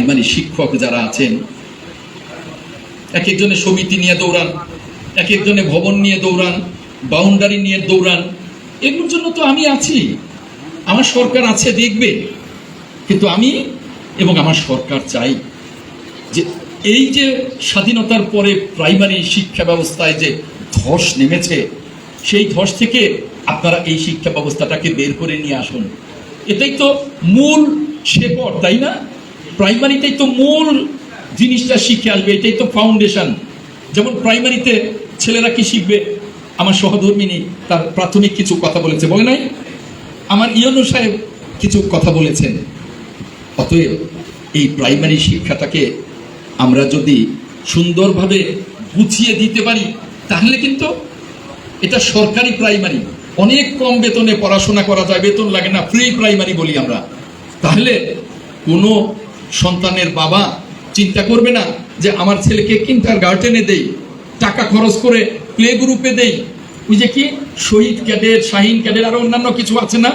Primary শিক্ষক যারা আছেন, এক একজনের সমিতি নিয়ে দৌড়ান, এক একজনের ভবন নিয়ে দৌড়ান, বাউন্ডারি নিয়ে দৌড়ান। এগুলোর জন্য তো আমি আছি, আমার সরকার আছে, দেখবে। কিন্তু আমি এবং আমার সরকার চাই যে এই যে স্বাধীনতার পরে প্রাইমারি শিক্ষা ব্যবস্থায় যে ধস নেমেছে, সেই ধস থেকে আপনারা এই শিক্ষা ব্যবস্থাটাকে বের করে নিয়ে আসুন। এটাই তো মূল শেকড়, তাই না? প্রাইমারিটাই তো মূল জিনিসটা শিখে আসবে, এটাই তো ফাউন্ডেশন। যেমন প্রাইমারিতে ছেলেরা কি শিখবে? আমার সহধর্মিনী তার প্রাথমিক কিছু কথা বলেছে, বলে নাই? আমার ইয়নু সাহেব কিছু কথা বলেছেন। অতএব এই প্রাইমারি শিক্ষাটাকে আমরা যদি সুন্দরভাবে গুছিয়ে দিতে পারি, তাহলে কিন্তু এটা সরকারি প্রাইমারি, অনেক কম বেতনে পড়াশোনা করা যায়, বেতন লাগে না, ফ্রি প্রাইমারি বলি আমরা। তাহলে কোনো সন্তানের বাবা চিন্তা করবে না যে আমার ছেলেকে কিন্ডারগার্টেনে দেই, টাকা খরচ করে প্লে গ্রুপে দেই, ওই যে কি শহীদ ক্যাডেট, শাহিন ক্যাডেট, আরো অন্যান্য কিছু আছে না,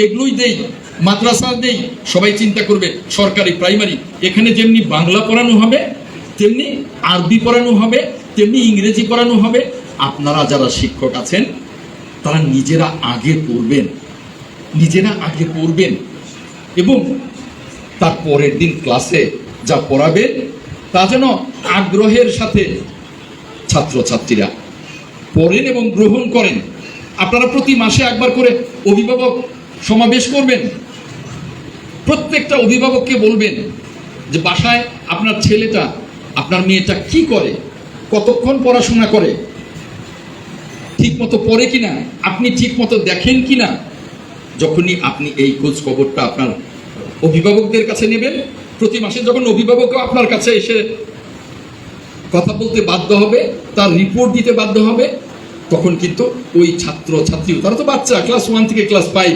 এগুলোই দেই, মাদ্রাসা দেই। সবাই চিন্তা করবে সরকারি প্রাইমারি, এখানে যেমনি বাংলা পড়ানো হবে, তেমনি আরবি পড়ানো হবে, তেমনি ইংরেজি পড়ানো হবে। আপনারা যারা শিক্ষক আছেন তারা নিজেরা আগে পড়বেন, নিজেরা আগে পড়বেন, এবং তার পরের দিন ক্লাসে যা পড়াবেন তা যেন আগ্রহের সাথে ছাত্রছাত্রীরা পড়েন এবং গ্রহণ করেন। আপনারা প্রতি মাসে একবার করে অভিভাবক সমাবেশ করবেন। প্রত্যেকটা অভিভাবককে বলবেন যে বাসায় আপনার ছেলেটা, আপনার মেয়েটা কি করে, কতক্ষণ পড়াশোনা করে, ঠিক মতো পড়ে কিনা, আপনি ঠিক মতো দেখেন কিনা। যখনই আপনি এই খোঁজ খবরটা আপনার অভিভাবকদের কাছে নেবেন, প্রতি মাসে যখন অভিভাবকও আপনার কাছে এসে কথা বলতে বাধ্য হবে, তার রিপোর্ট দিতে বাধ্য হবে, তখন কিন্তু ওই ছাত্র ছাত্রী, তারা তো বাচ্চা, ক্লাস 1 থেকে ক্লাস 5,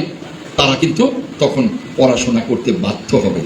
তারা কিন্তু তখন পড়াশোনা করতে বাধ্য হবে।